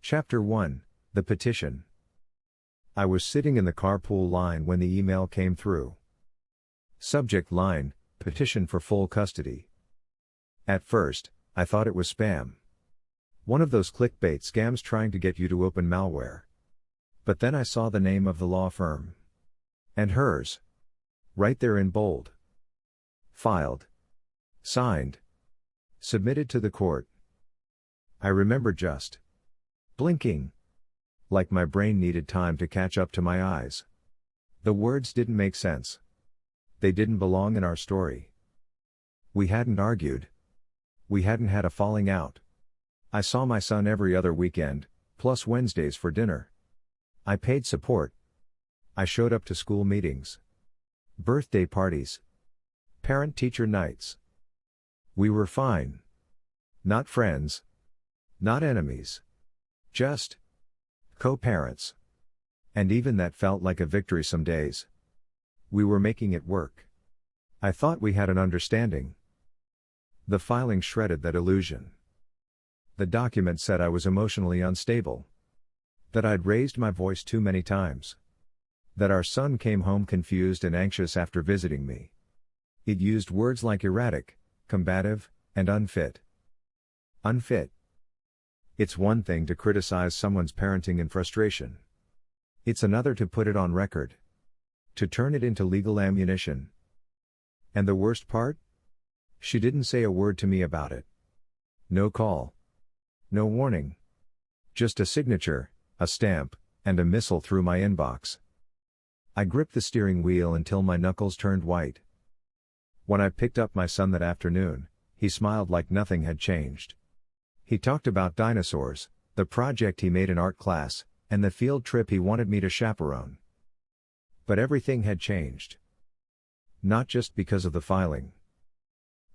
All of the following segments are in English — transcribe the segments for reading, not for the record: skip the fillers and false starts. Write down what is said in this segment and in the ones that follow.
Chapter 1, The Petition. I was sitting in the carpool line when the email came through. Subject line, Petition for full custody. At first, I thought it was spam. One of those clickbait scams trying to get you to open malware. But then I saw the name of the law firm. And hers. Right there in bold. Filed. Signed. Submitted to the court. I remember just blinking. Like my brain needed time to catch up to my eyes. The words didn't make sense. They didn't belong in our story. We hadn't argued. We hadn't had a falling out. I saw my son every other weekend, plus Wednesdays for dinner. I paid support. I showed up to school meetings. Birthday parties. Parent-teacher nights. We were fine. Not friends. Not enemies. Just co-parents. And even that felt like a victory some days. We were making it work. I thought we had an understanding. The filing shredded that illusion. The document said I was emotionally unstable. That I'd raised my voice too many times. That our son came home confused and anxious after visiting me. It used words like erratic, combative, and unfit. Unfit. It's one thing to criticize someone's parenting in frustration. It's another to put it on record. To turn it into legal ammunition. And the worst part? She didn't say a word to me about it. No call. No warning. Just a signature, a stamp, and a missile through my inbox. I gripped the steering wheel until my knuckles turned white. When I picked up my son that afternoon, he smiled like nothing had changed. He talked about dinosaurs, the project he made in art class, and the field trip he wanted me to chaperone. But everything had changed. Not just because of the filing.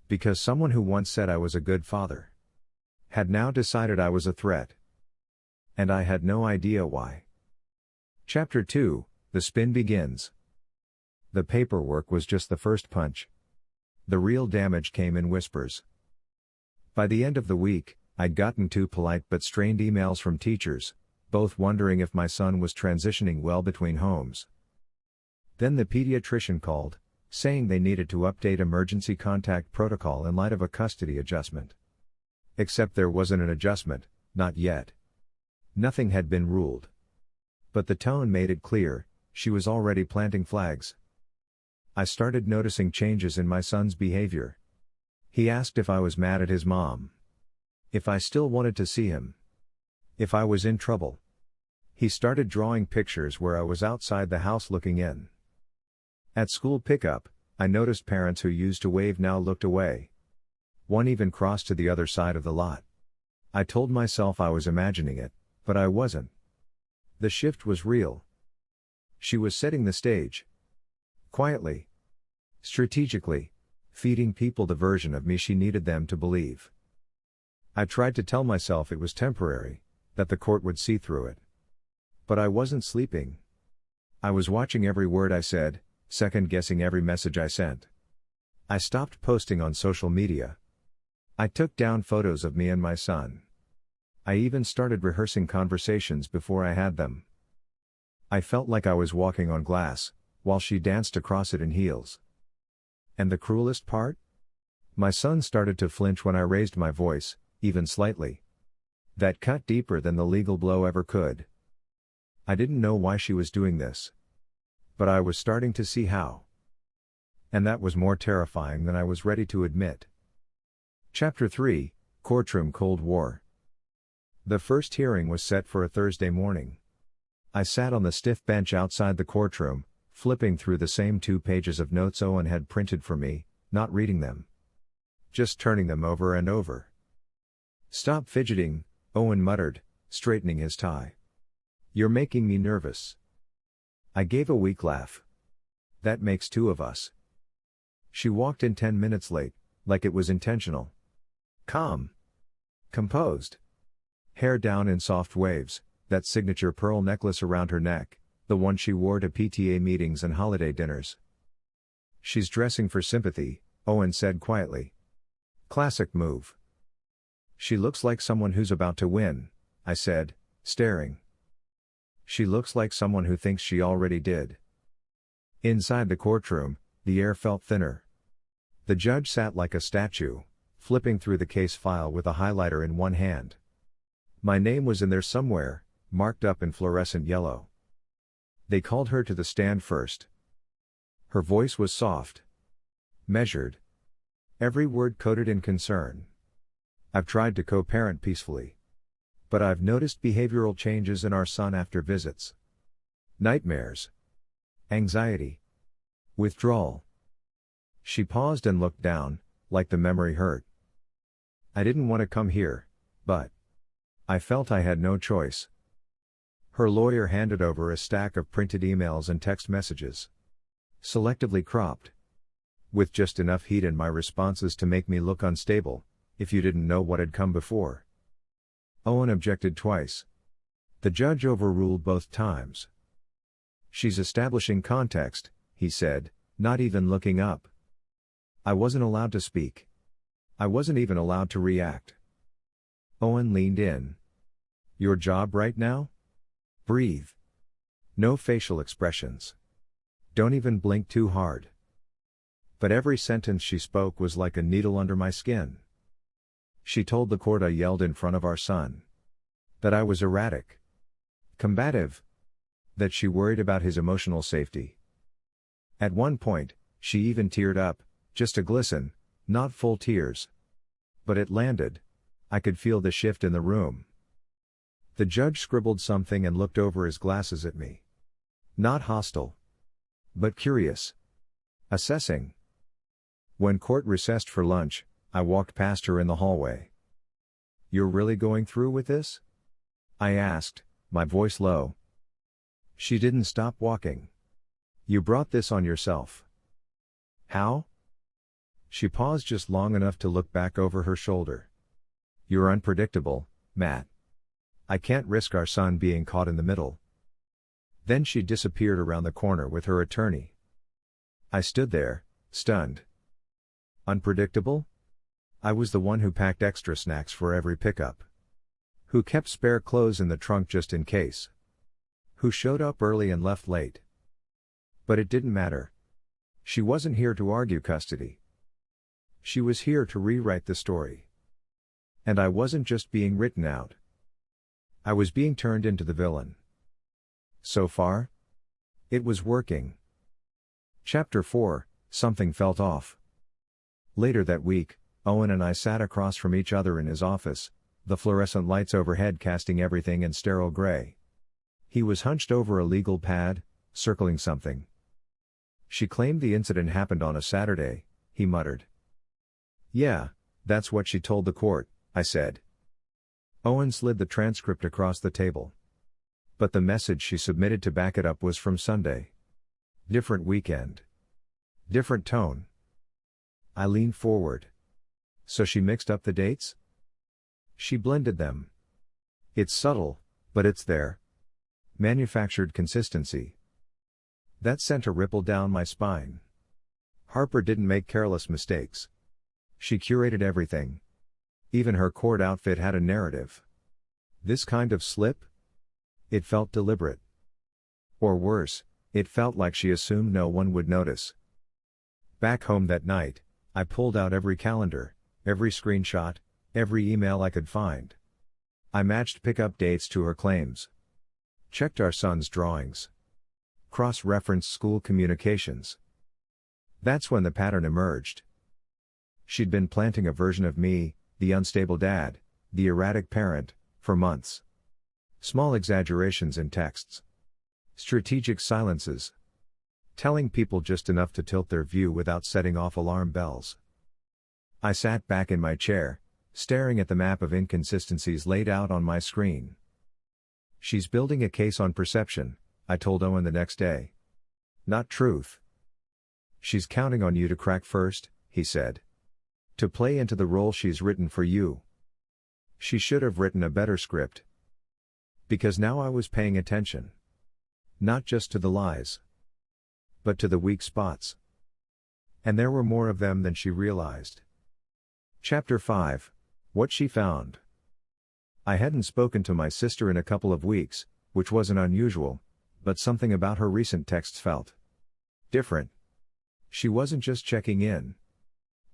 Because someone who once said I was a good father had now decided I was a threat. And I had no idea why. Chapter 2, The Spin Begins. The paperwork was just the first punch. The real damage came in whispers. By the end of the week, I'd gotten two polite but strained emails from teachers, both wondering if my son was transitioning well between homes. Then the pediatrician called, saying they needed to update emergency contact protocol in light of a custody adjustment. Except there wasn't an adjustment, not yet. Nothing had been ruled. But the tone made it clear, she was already planting flags. I started noticing changes in my son's behavior. He asked if I was mad at his mom. If I still wanted to see him. If I was in trouble. He started drawing pictures where I was outside the house looking in. At school pickup, I noticed parents who used to wave now looked away. One even crossed to the other side of the lot. I told myself I was imagining it, but I wasn't. The shift was real. She was setting the stage. Quietly. Strategically. Feeding people the version of me she needed them to believe. I tried to tell myself it was temporary, that the court would see through it. But I wasn't sleeping. I was watching every word I said, second-guessing every message I sent. I stopped posting on social media. I took down photos of me and my son. I even started rehearsing conversations before I had them. I felt like I was walking on glass, while she danced across it in heels. And the cruelest part? My son started to flinch when I raised my voice, even slightly. That cut deeper than the legal blow ever could. I didn't know why she was doing this. But I was starting to see how. And that was more terrifying than I was ready to admit. Chapter 3, Courtroom Cold War. The first hearing was set for a Thursday morning. I sat on the stiff bench outside the courtroom, flipping through the same 2 pages of notes Owen had printed for me, not reading them. Just turning them over and over. "Stop fidgeting," Owen muttered, straightening his tie. "You're making me nervous." I gave a weak laugh. "That makes 2 of us." She walked in 10 minutes late, like it was intentional. Calm. Composed. Hair down in soft waves, that signature pearl necklace around her neck, the one she wore to PTA meetings and holiday dinners. "She's dressing for sympathy," Owen said quietly. "Classic move." "She looks like someone who's about to win," I said, staring. She looks like someone who thinks she already did. Inside the courtroom, the air felt thinner. The judge sat like a statue, flipping through the case file with a highlighter in one hand. My name was in there somewhere, marked up in fluorescent yellow. They called her to the stand first. Her voice was soft, measured, every word coded in concern. I've tried to co-parent peacefully, but I've noticed behavioral changes in our son after visits. Nightmares, anxiety, withdrawal. She paused and looked down, like the memory hurt. I didn't want to come here, but I felt I had no choice. Her lawyer handed over a stack of printed emails and text messages, selectively cropped, with just enough heat in my responses to make me look unstable, if you didn't know what had come before. Owen objected twice. The judge overruled both times. She's establishing context, he said, not even looking up. I wasn't allowed to speak. I wasn't even allowed to react. Owen leaned in. Your job right now? Breathe. No facial expressions. Don't even blink too hard. But every sentence she spoke was like a needle under my skin. She told the court I yelled in front of our son. That I was erratic. Combative. That she worried about his emotional safety. At one point, she even teared up, just a glisten, not full tears. But it landed. I could feel the shift in the room. The judge scribbled something and looked over his glasses at me. Not hostile, but curious. Assessing. When court recessed for lunch, I walked past her in the hallway. You're really going through with this? I asked, my voice low. She didn't stop walking. You brought this on yourself. How? She paused just long enough to look back over her shoulder. You're unpredictable, Matt. I can't risk our son being caught in the middle. Then she disappeared around the corner with her attorney. I stood there, stunned. Unpredictable? I was the one who packed extra snacks for every pickup. Who kept spare clothes in the trunk just in case. Who showed up early and left late. But it didn't matter. She wasn't here to argue custody. She was here to rewrite the story. And I wasn't just being written out. I was being turned into the villain. So far, it was working. Chapter 4, Something Felt Off. Later that week, Owen and I sat across from each other in his office, the fluorescent lights overhead casting everything in sterile gray. He was hunched over a legal pad, circling something. She claimed the incident happened on a Saturday, he muttered. Yeah, that's what she told the court, I said. Owen slid the transcript across the table. But the message she submitted to back it up was from Sunday. Different weekend. Different tone. I leaned forward. So she mixed up the dates? She blended them. It's subtle, but it's there. Manufactured consistency. That sent a ripple down my spine. Harper didn't make careless mistakes. She curated everything. Even her court outfit had a narrative. This kind of slip? It felt deliberate. Or worse, it felt like she assumed no one would notice. Back home that night, I pulled out every calendar, every screenshot, every email I could find. I matched pickup dates to her claims. Checked our son's drawings. Cross-referenced school communications. That's when the pattern emerged. She'd been planting a version of me, the unstable dad, the erratic parent, for months. Small exaggerations in texts. Strategic silences. Telling people just enough to tilt their view without setting off alarm bells. I sat back in my chair, staring at the map of inconsistencies laid out on my screen. She's building a case on perception, I told Owen the next day. Not truth. She's counting on you to crack first, he said. To play into the role she's written for you. She should have written a better script. Because now I was paying attention. Not just to the lies. But to the weak spots. And there were more of them than she realized. Chapter 5, What She Found. I hadn't spoken to my sister in a couple of weeks, which wasn't unusual, but something about her recent texts felt different. She wasn't just checking in.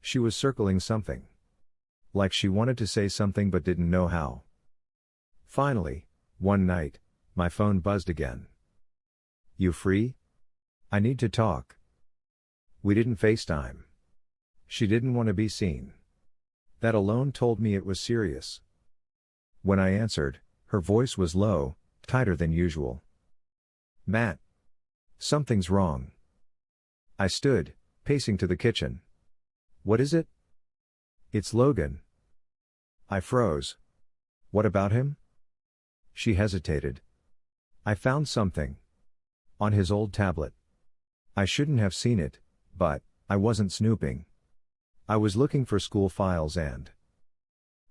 She was circling something. Like she wanted to say something but didn't know how. Finally, one night, my phone buzzed again. "You free? I need to talk." We didn't FaceTime. She didn't want to be seen. That alone told me it was serious. When I answered, her voice was low, tighter than usual. "Matt. Something's wrong." I stood, pacing to the kitchen. "What is it?" "It's Logan." I froze. "What about him?" She hesitated. "I found something. On his old tablet. I shouldn't have seen it, but I wasn't snooping. I was looking for school files and..."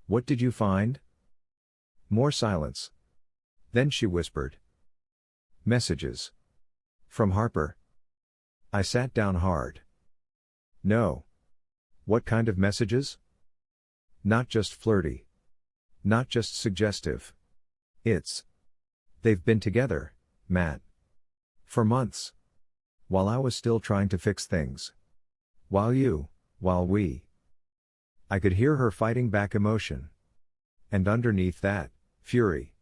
"What did you find?" More silence. Then she whispered. "Messages. From Harper." I sat down hard. "No. What kind of messages?" "Not just flirty. Not just suggestive. It's... They've been together, Matt. For months. While I was still trying to fix things. While we... I could hear her fighting back emotion. And underneath that, fury.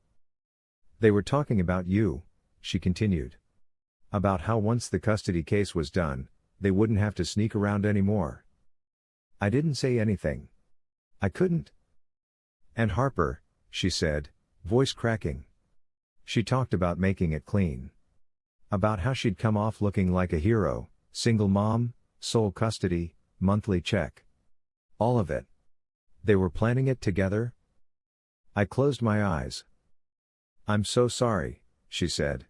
"They were talking about you," she continued. "About how once the custody case was done, they wouldn't have to sneak around anymore." I didn't say anything. I couldn't. "And Harper," she said, voice cracking. She talked about making it clean. About how she'd come off looking like a hero, single mom, sole custody, monthly check. All of it. They were planning it together? I closed my eyes. "I'm so sorry," she said.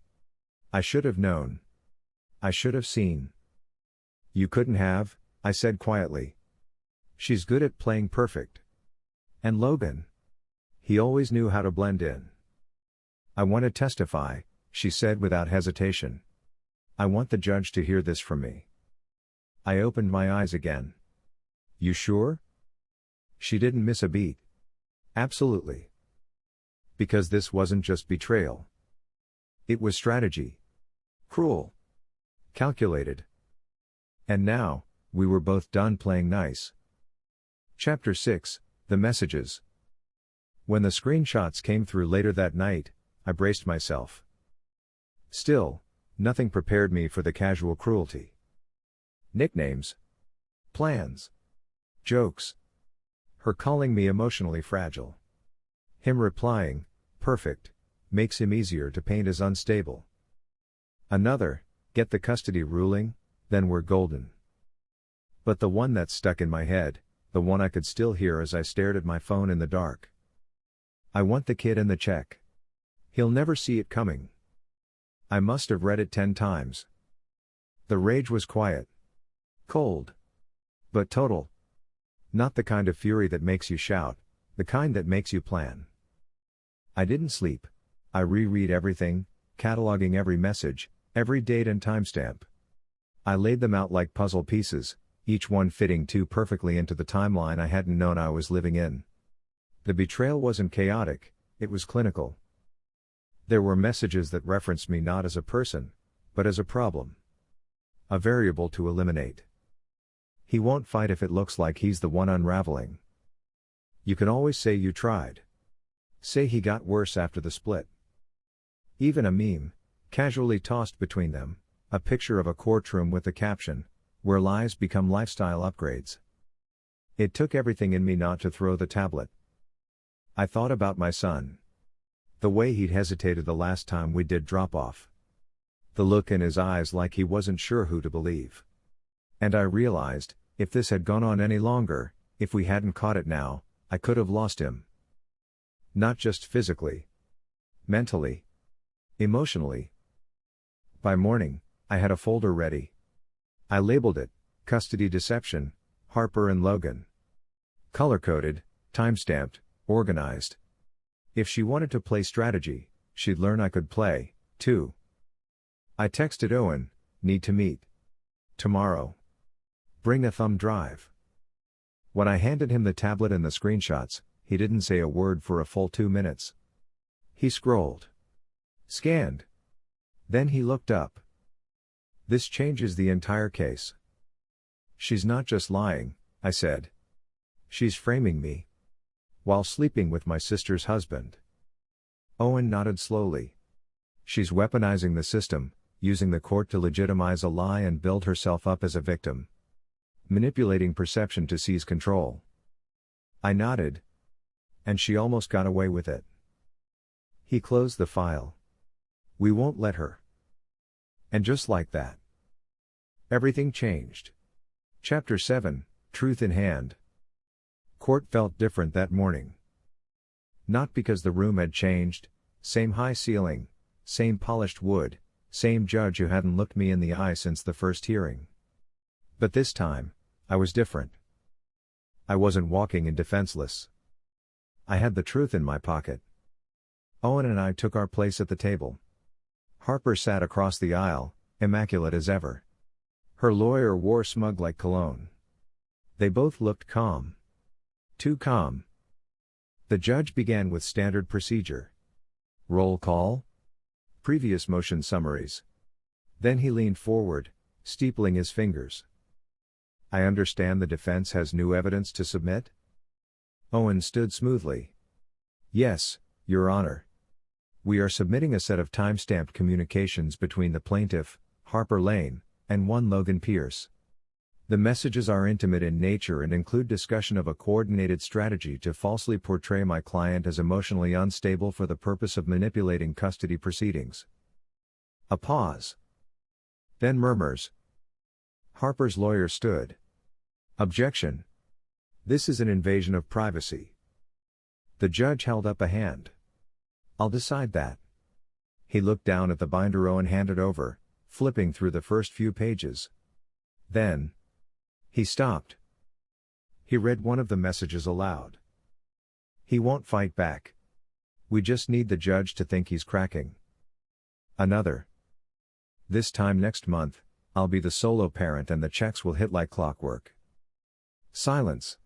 "I should have known. I should have seen." "You couldn't have," I said quietly. "She's good at playing perfect. And Logan. He always knew how to blend in." "I want to testify," she said without hesitation. "I want the judge to hear this from me." I opened my eyes again. "You sure?" She didn't miss a beat. "Absolutely. Because this wasn't just betrayal. It was strategy. Cruel. Calculated. And now, we were both done playing nice." Chapter 6, The Messages. When the screenshots came through later that night, I braced myself. Still, nothing prepared me for the casual cruelty. Nicknames. Plans. Jokes. Her calling me emotionally fragile. Him replying, "Perfect," makes him easier to paint as unstable. Another, "Get the custody ruling, then we're golden." But the one that stuck in my head, the one I could still hear as I stared at my phone in the dark. "I want the kid and the check. He'll never see it coming." I must have read it 10 times. The rage was quiet. Cold. But total. Not the kind of fury that makes you shout, the kind that makes you plan. I didn't sleep. I reread everything, cataloging every message, every date and timestamp. I laid them out like puzzle pieces, each one fitting too perfectly into the timeline I hadn't known I was living in. The betrayal wasn't chaotic, it was clinical. There were messages that referenced me not as a person, but as a problem. A variable to eliminate. He won't fight if it looks like he's the one unraveling. You can always say you tried. Say he got worse after the split. Even a meme, casually tossed between them, a picture of a courtroom with the caption, "Where lies become lifestyle upgrades." It took everything in me not to throw the tablet. I thought about my son. The way he'd hesitated the last time we did drop off. The look in his eyes like he wasn't sure who to believe. And I realized, if this had gone on any longer, if we hadn't caught it now, I could have lost him. Not just physically. Mentally. Emotionally. By morning, I had a folder ready. I labeled it, Custody Deception, Harper and Logan. Color-coded, time-stamped, organized. If she wanted to play strategy, she'd learn I could play, too. I texted Owen, "Need to meet. Tomorrow. Bring a thumb drive." When I handed him the tablet and the screenshots, He didn't say a word for a full 2 minutes. He scrolled. Scanned. Then he looked up. This changes the entire case. She's not just lying, I said. She's framing me. While sleeping with my sister's husband. Owen nodded slowly. She's weaponizing the system, using the court to legitimize a lie and build herself up as a victim. Manipulating perception to seize control. I nodded. And she almost got away with it. He closed the file. We won't let her. And just like that, everything changed. Chapter 7, Truth in Hand. Court felt different that morning. Not because the room had changed, same high ceiling, same polished wood, same judge who hadn't looked me in the eye since the first hearing. But this time, I was different. I wasn't walking in defenseless. I had the truth in my pocket. Owen and I took our place at the table. Harper sat across the aisle, immaculate as ever. Her lawyer wore smug like cologne. They both looked calm. Too calm. The judge began with standard procedure. Roll call. Previous motion summaries. Then he leaned forward, steepling his fingers. I understand the defense has new evidence to submit? Owen stood smoothly. Yes, Your Honor. We are submitting a set of time-stamped communications between the plaintiff, Harper Lane, and one Logan Pierce. The messages are intimate in nature and include discussion of a coordinated strategy to falsely portray my client as emotionally unstable for the purpose of manipulating custody proceedings. A pause. Then murmurs. Harper's lawyer stood. Objection. This is an invasion of privacy. The judge held up a hand. I'll decide that. He looked down at the binder Owen handed over, flipping through the first few pages. Then, he stopped. He read one of the messages aloud. He won't fight back. We just need the judge to think he's cracking. Another. This time next month, I'll be the solo parent and the checks will hit like clockwork. Silence.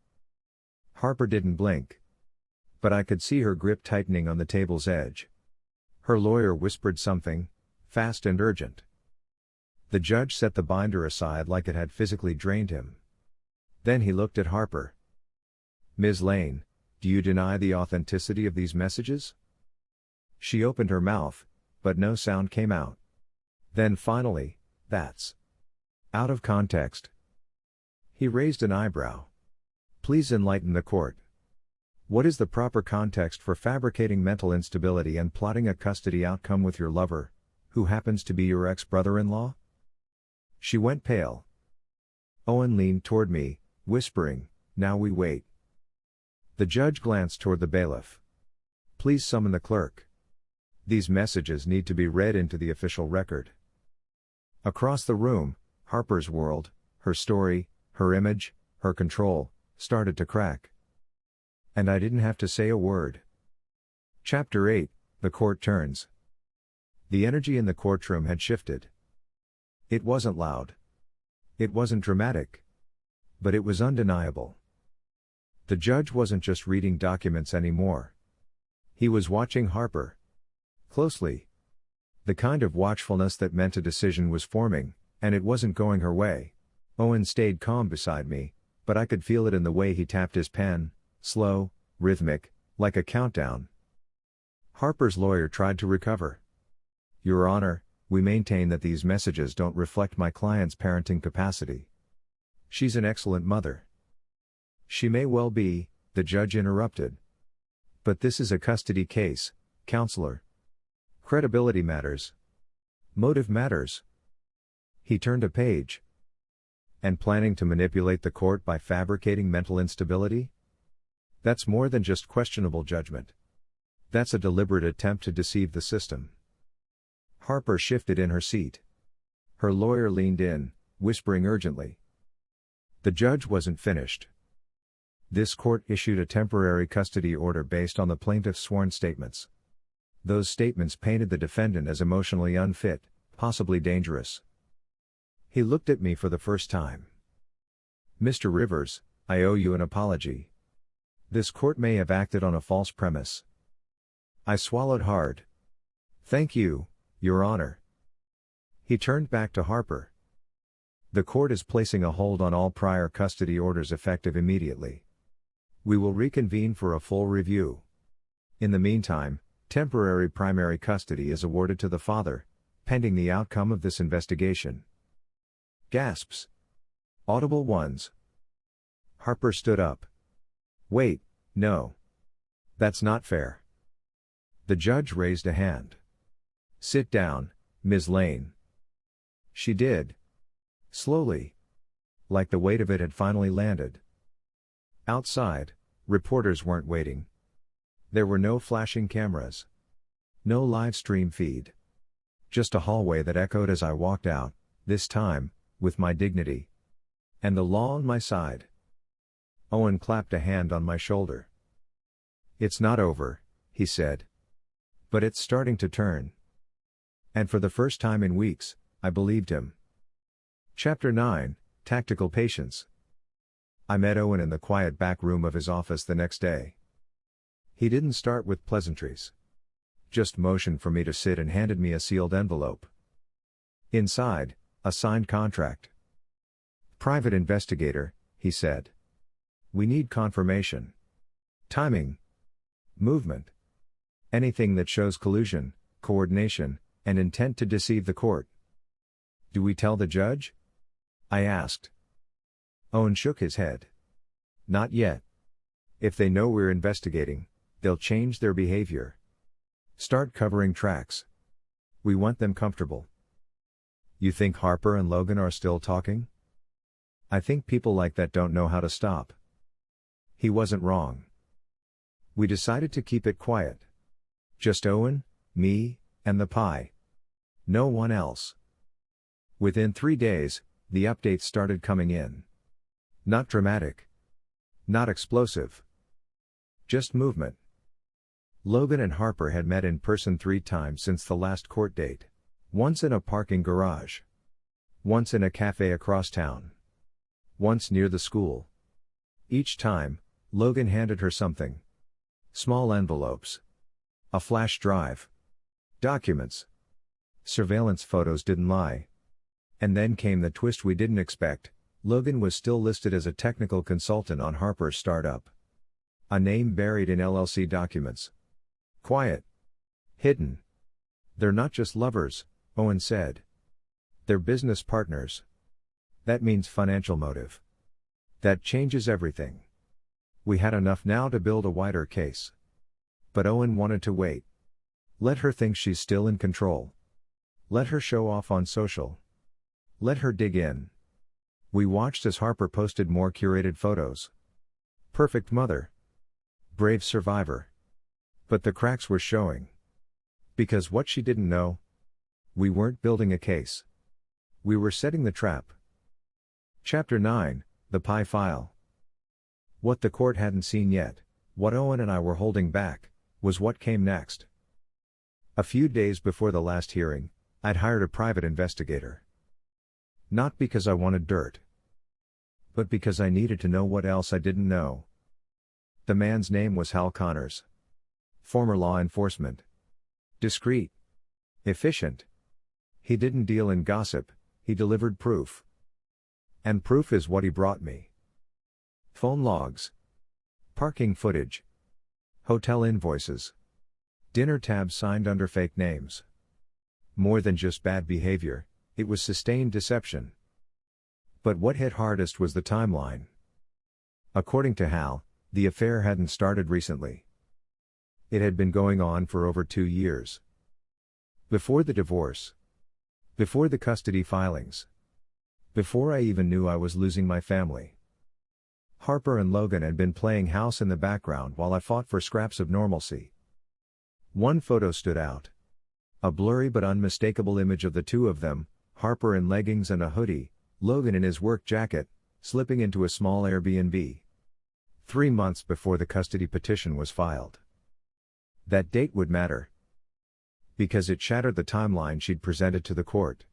Harper didn't blink. But I could see her grip tightening on the table's edge. Her lawyer whispered something, fast and urgent. The judge set the binder aside like it had physically drained him. Then he looked at Harper. Ms. Lane, do you deny the authenticity of these messages? She opened her mouth, but no sound came out. Then finally, that's out of context. He raised an eyebrow. Please enlighten the court. What is the proper context for fabricating mental instability and plotting a custody outcome with your lover, who happens to be your ex-brother-in-law? She went pale. Owen leaned toward me, whispering, now we wait. The judge glanced toward the bailiff. Please summon the clerk. These messages need to be read into the official record. Across the room, Harper's world, her story, her image, her control, started to crack. And I didn't have to say a word. Chapter 8, The Court Turns. The energy in the courtroom had shifted. It wasn't loud. It wasn't dramatic. But it was undeniable. The judge wasn't just reading documents anymore. He was watching Harper. Closely. The kind of watchfulness that meant a decision was forming, and it wasn't going her way. Owen stayed calm beside me, but I could feel it in the way he tapped his pen, slow, rhythmic, like a countdown. Harper's lawyer tried to recover. Your Honor, we maintain that these messages don't reflect my client's parenting capacity. She's an excellent mother. She may well be, the judge interrupted. But this is a custody case, counselor. Credibility matters. Motive matters. He turned a page. And planning to manipulate the court by fabricating mental instability? That's more than just questionable judgment. That's a deliberate attempt to deceive the system. Harper shifted in her seat. Her lawyer leaned in, whispering urgently. The judge wasn't finished. This court issued a temporary custody order based on the plaintiff's sworn statements. Those statements painted the defendant as emotionally unfit, possibly dangerous. He looked at me for the first time. Mr. Rivers, I owe you an apology. This court may have acted on a false premise. I swallowed hard. Thank you, Your Honor. He turned back to Harper. The court is placing a hold on all prior custody orders effective immediately. We will reconvene for a full review. In the meantime, temporary primary custody is awarded to the father, pending the outcome of this investigation. Gasps. Audible ones. Harper stood up. Wait, no. That's not fair. The judge raised a hand. Sit down, Ms. Lane. She did. Slowly. Like the weight of it had finally landed. Outside, reporters weren't waiting. There were no flashing cameras. No live stream feed. Just a hallway that echoed as I walked out, this time, with my dignity. And the law on my side. Owen clapped a hand on my shoulder. It's not over, he said. But it's starting to turn. And for the first time in weeks, I believed him. Chapter 9, Tactical Patience. I met Owen in the quiet back room of his office the next day. He didn't start with pleasantries. Just motioned for me to sit and handed me a sealed envelope. Inside, a signed contract. Private investigator, he said. We need confirmation. Timing. Movement. Anything that shows collusion, coordination, and intent to deceive the court. Do we tell the judge? I asked. Owen shook his head. Not yet. If they know we're investigating, they'll change their behavior. Start covering tracks. We want them comfortable. You think Harper and Logan are still talking? I think people like that don't know how to stop. He wasn't wrong. We decided to keep it quiet. Just Owen, me, and the pie. No one else. Within 3 days, the updates started coming in. Not dramatic. Not explosive. Just movement. Logan and Harper had met in person 3 times since the last court date. Once in a parking garage. Once in a cafe across town. Once near the school. Each time, Logan handed her something. Small envelopes. A flash drive. Documents. Surveillance photos didn't lie. And then came the twist we didn't expect. Logan was still listed as a technical consultant on Harper's startup. A name buried in LLC documents. Quiet. Hidden. They're not just lovers, Owen said. They're business partners. That means financial motive. That changes everything. We had enough now to build a wider case. But Owen wanted to wait. Let her think she's still in control. Let her show off on social. Let her dig in. We watched as Harper posted more curated photos. Perfect mother. Brave survivor. But the cracks were showing. Because what she didn't know? We weren't building a case. We were setting the trap. Chapter 9, The Pie File. What the court hadn't seen yet, what Owen and I were holding back, was what came next. A few days before the last hearing, I'd hired a private investigator. Not because I wanted dirt. But because I needed to know what else I didn't know. The man's name was Hal Connors. Former law enforcement. Discreet. Efficient. He didn't deal in gossip, he delivered proof. And proof is what he brought me. Phone logs. Parking footage. Hotel invoices. Dinner tabs signed under fake names. More than just bad behavior, it was sustained deception. But what hit hardest was the timeline. According to Hal, the affair hadn't started recently. It had been going on for over 2 years. Before the divorce. Before the custody filings. Before I even knew I was losing my family. Harper and Logan had been playing house in the background while I fought for scraps of normalcy. One photo stood out. A blurry but unmistakable image of the two of them, Harper in leggings and a hoodie, Logan in his work jacket, slipping into a small Airbnb. 3 months before the custody petition was filed. That date would matter. Because it shattered the timeline she'd presented to the court.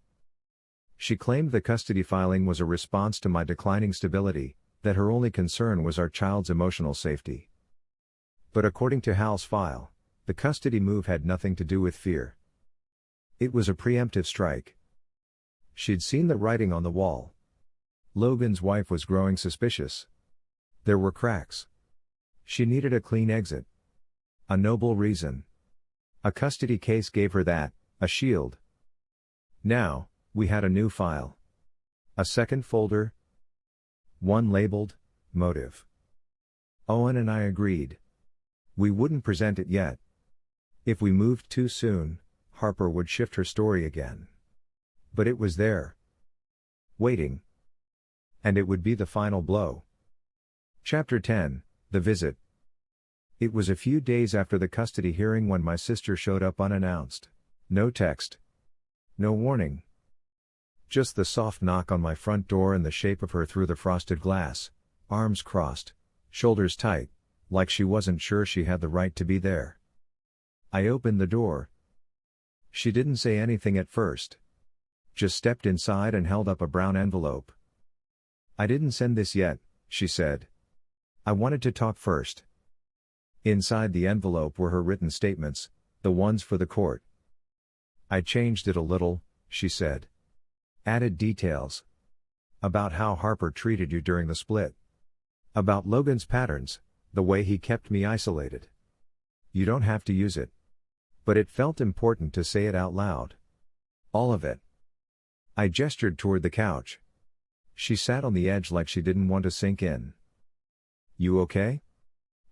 She claimed the custody filing was a response to my declining stability, that her only concern was our child's emotional safety. But according to Hal's file, the custody move had nothing to do with fear. It was a preemptive strike. She'd seen the writing on the wall. Logan's wife was growing suspicious. There were cracks. She needed a clean exit. A noble reason. A custody case gave her that, a shield. Now, we had a new file. A second folder. One labeled, Motive. Owen and I agreed. We wouldn't present it yet. If we moved too soon, Harper would shift her story again. But it was there. Waiting. And it would be the final blow. Chapter 10, The Visit. It was a few days after the custody hearing when my sister showed up unannounced. No text. No warning. Just the soft knock on my front door and the shape of her through the frosted glass, arms crossed, shoulders tight, like she wasn't sure she had the right to be there. I opened the door. She didn't say anything at first. Just stepped inside and held up a brown envelope. "I didn't send this yet," she said. "I wanted to talk first." Inside the envelope were her written statements, the ones for the court. "I changed it a little," she said. "Added details. About how Harper treated you during the split. About Logan's patterns, the way he kept me isolated. You don't have to use it. But it felt important to say it out loud. All of it." I gestured toward the couch. She sat on the edge like she didn't want to sink in. "You okay?"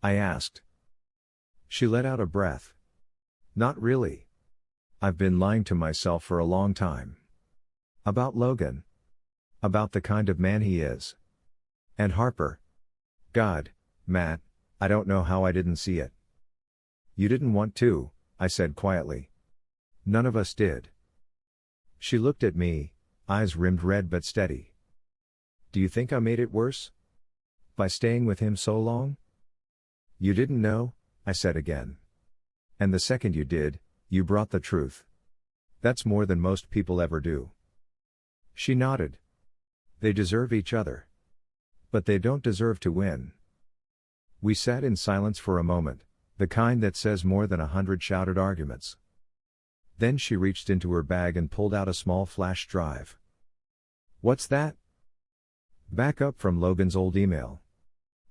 I asked. She let out a breath. "Not really. I've been lying to myself for a long time. About Logan. About the kind of man he is. And Harper. God, Matt, I don't know how I didn't see it." "You didn't want to," I said quietly. "None of us did." She looked at me, eyes rimmed red but steady. "Do you think I made it worse? By staying with him so long?" "You didn't know," I said again. "And the second you did, you brought the truth. That's more than most people ever do." She nodded. "They deserve each other. But they don't deserve to win." We sat in silence for a moment, the kind that says more than 100 shouted arguments. Then she reached into her bag and pulled out a small flash drive. "What's that?" "Backup from Logan's old email.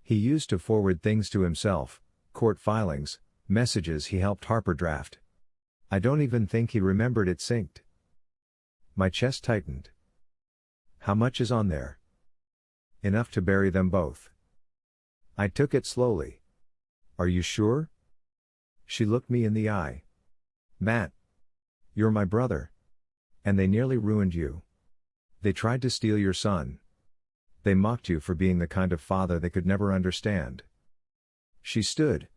He used to forward things to himself, court filings, messages he helped Harper draft. I don't even think he remembered it synced." My chest tightened. "How much is on there?" "Enough to bury them both." I took it slowly. "Are you sure?" She looked me in the eye. "Matt. You're my brother. And they nearly ruined you. They tried to steal your son. They mocked you for being the kind of father they could never understand." She stood.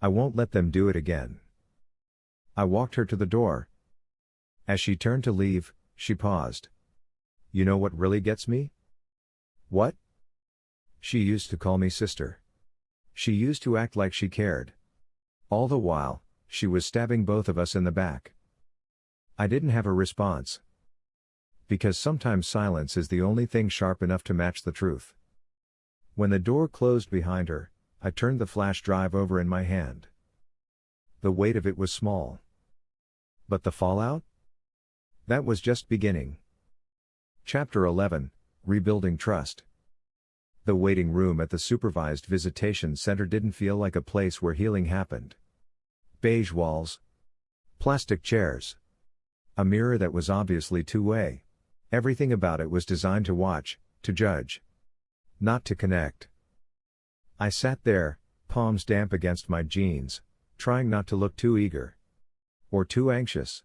"I won't let them do it again." I walked her to the door. As she turned to leave, she paused. "You know what really gets me?" "What?" "She used to call me sister. She used to act like she cared. All the while, she was stabbing both of us in the back." I didn't have a response. Because sometimes silence is the only thing sharp enough to match the truth. When the door closed behind her, I turned the flash drive over in my hand. The weight of it was small. But the fallout? That was just beginning. Chapter 11, Rebuilding Trust. The waiting room at the supervised visitation center didn't feel like a place where healing happened. Beige walls. Plastic chairs. A mirror that was obviously two-way. Everything about it was designed to watch, to judge. Not to connect. I sat there, palms damp against my jeans, trying not to look too eager. Or too anxious.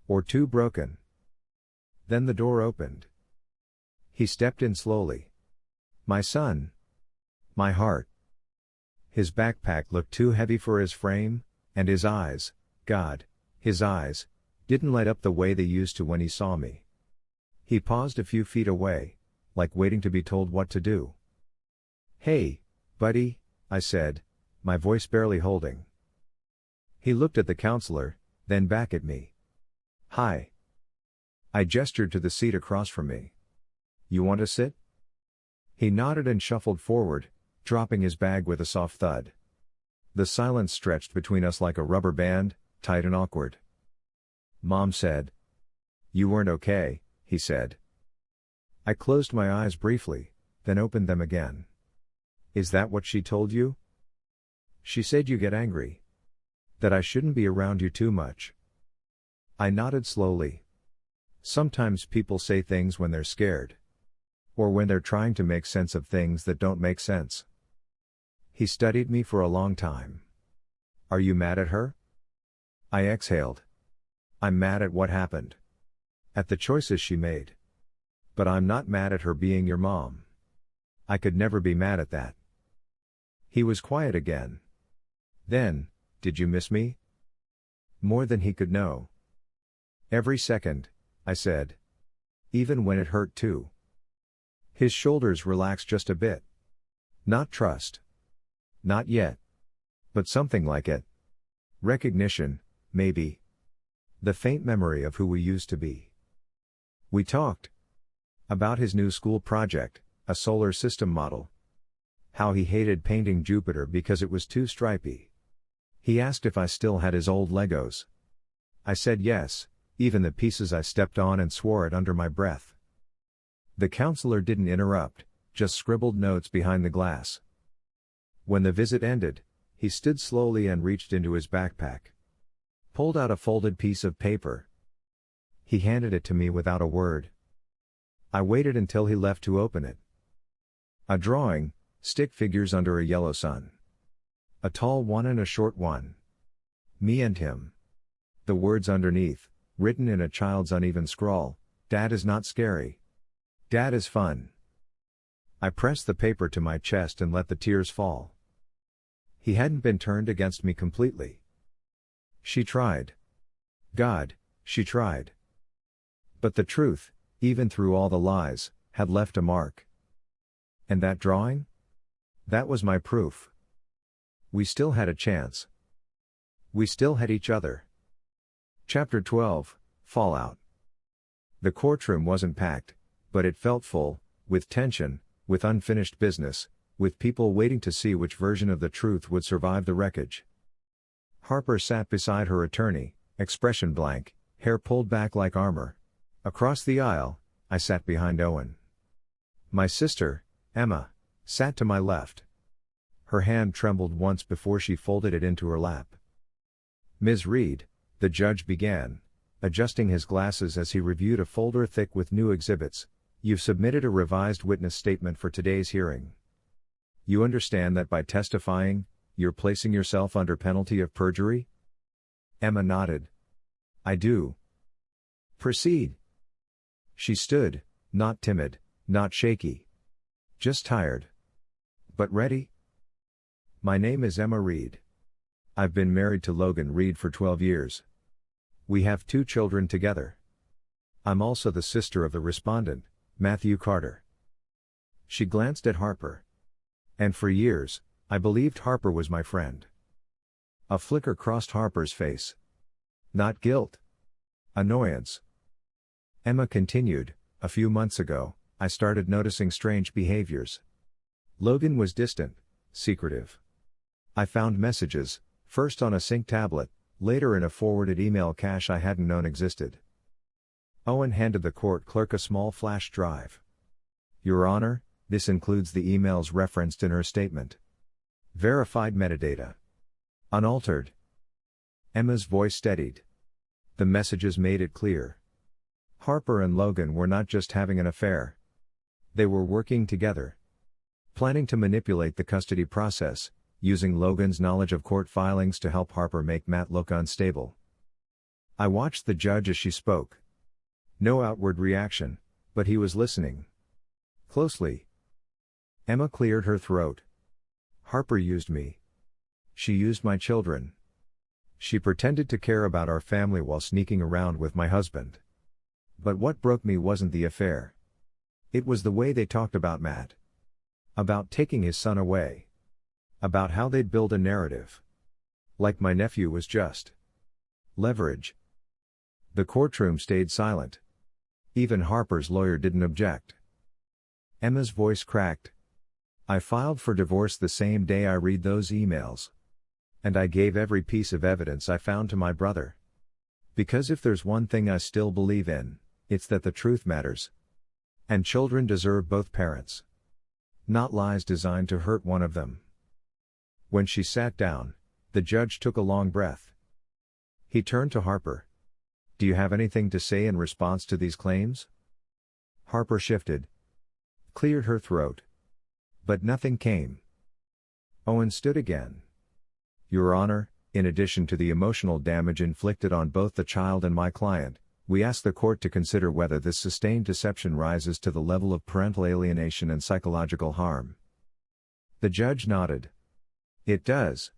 Or too broken. Then the door opened. He stepped in slowly. My son. My heart. His backpack looked too heavy for his frame, and his eyes, God, his eyes, didn't light up the way they used to when he saw me. He paused a few feet away, like waiting to be told what to do. "Hey, buddy," I said, my voice barely holding. He looked at the counselor, then back at me. "Hi." I gestured to the seat across from me. "You want to sit?" He nodded and shuffled forward, dropping his bag with a soft thud. The silence stretched between us like a rubber band, tight and awkward. Mom said. "You weren't okay," he said. I closed my eyes briefly, then opened them again. "Is that what she told you?" "She said you get angry. That I shouldn't be around you too much." I nodded slowly. Sometimes people say things when they're scared. Or when they're trying to make sense of things that don't make sense. He studied me for a long time. "Are you mad at her?" I exhaled. "I'm mad at what happened. At the choices she made. But I'm not mad at her being your mom. I could never be mad at that." He was quiet again. Then, "Did you miss me?" More than he could know. "Every second," I said. "Even when it hurt too." His shoulders relaxed just a bit. "Not trust. Not yet. But something like it. Recognition, maybe. The faint memory of who we used to be." We talked. About his new school project, a solar system model. How he hated painting Jupiter because it was too stripy. He asked if I still had his old Legos. I said yes, even the pieces I stepped on, and swore it under my breath. The counselor didn't interrupt, just scribbled notes behind the glass. When the visit ended, he stood slowly and reached into his backpack. Pulled out a folded piece of paper. He handed it to me without a word. I waited until he left to open it. A drawing, stick figures under a yellow sun. A tall one and a short one. Me and him. The words underneath, written in a child's uneven scrawl, "Dad is not scary. Dad is fun." I pressed the paper to my chest and let the tears fall. He hadn't been turned against me completely. She tried. God, she tried. But the truth, even through all the lies, had left a mark. And that drawing? That was my proof. We still had a chance. We still had each other. Chapter 12, Fallout. The courtroom wasn't packed, but it felt full, with tension, with unfinished business, with people waiting to see which version of the truth would survive the wreckage. Harper sat beside her attorney, expression blank, hair pulled back like armor. Across the aisle, I sat behind Owen. My sister, Emma, sat to my left. Her hand trembled once before she folded it into her lap. "Ms. Reed," the judge began, adjusting his glasses as he reviewed a folder thick with new exhibits, "you've submitted a revised witness statement for today's hearing. You understand that by testifying, you're placing yourself under penalty of perjury?" Emma nodded. "I do." "Proceed." She stood, not timid, not shaky. Just tired. But ready? "My name is Emma Reed. I've been married to Logan Reed for 12 years. We have 2 children together. I'm also the sister of the respondent, Matthew Carter." She glanced at Harper. "And for years, I believed Harper was my friend." A flicker crossed Harper's face. Not guilt. Annoyance. Emma continued, "A few months ago, I started noticing strange behaviors. Logan was distant, secretive. I found messages, first on a sync tablet, later in a forwarded email cache I hadn't known existed." Owen handed the court clerk a small flash drive. "Your Honor, this includes the emails referenced in her statement. Verified metadata. Unaltered." Emma's voice steadied. The messages made it clear. Harper and Logan were not just having an affair. They were working together. Planning to manipulate the custody process, using Logan's knowledge of court filings to help Harper make Matt look unstable. I watched the judge as she spoke. No outward reaction, but he was listening. Closely. Emma cleared her throat. "Harper used me. She used my children. She pretended to care about our family while sneaking around with my husband. But what broke me wasn't the affair. It was the way they talked about Matt. About taking his son away. About how they'd build a narrative. Like my nephew was just leverage." The courtroom stayed silent. Even Harper's lawyer didn't object. Emma's voice cracked. "I filed for divorce the same day I read those emails. And I gave every piece of evidence I found to my brother. Because if there's one thing I still believe in, it's that the truth matters. And children deserve both parents. Not lies designed to hurt one of them. When she sat down, the judge took a long breath. He turned to Harper. Do you have anything to say in response to these claims? Harper shifted. Cleared her throat. But nothing came. Owen stood again. Your Honor, in addition to the emotional damage inflicted on both the child and my client, we ask the court to consider whether this sustained deception rises to the level of parental alienation and psychological harm. The judge nodded. It does.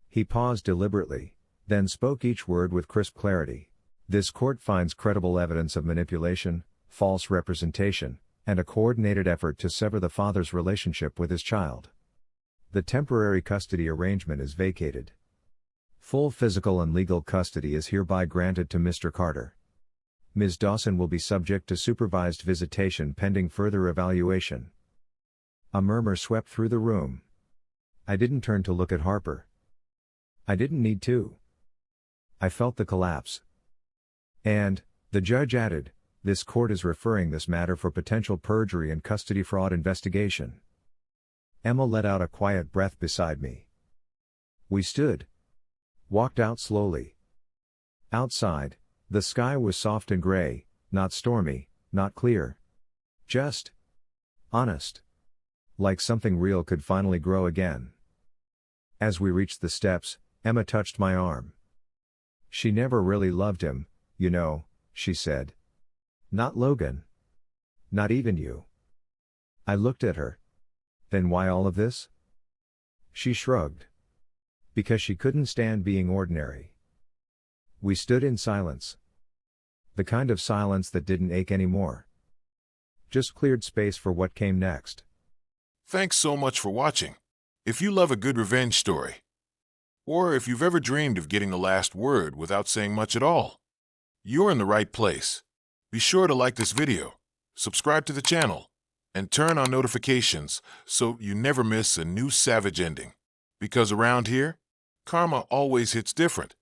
He paused deliberately, then spoke each word with crisp clarity. This court finds credible evidence of manipulation, false representation, and a coordinated effort to sever the father's relationship with his child. The temporary custody arrangement is vacated. Full physical and legal custody is hereby granted to Mr. Carter. Ms. Dawson will be subject to supervised visitation pending further evaluation. A murmur swept through the room. I didn't turn to look at Harper. I didn't need to. I felt the collapse. And, the judge added, this court is referring this matter for potential perjury and custody fraud investigation. Emma let out a quiet breath beside me. We stood. Walked out slowly. Outside, the sky was soft and gray, not stormy, not clear. Just honest. Like something real could finally grow again. As we reached the steps, Emma touched my arm. She never really loved him, you know, she said. Not Logan. Not even you. I looked at her. Then why all of this? She shrugged. Because she couldn't stand being ordinary. We stood in silence. The kind of silence that didn't ache anymore. Just cleared space for what came next. Thanks so much for watching. If you love a good revenge story, or if you've ever dreamed of getting the last word without saying much at all, you're in the right place. Be sure to like this video, subscribe to the channel, and turn on notifications so you never miss a new savage ending. Because around here, karma always hits different.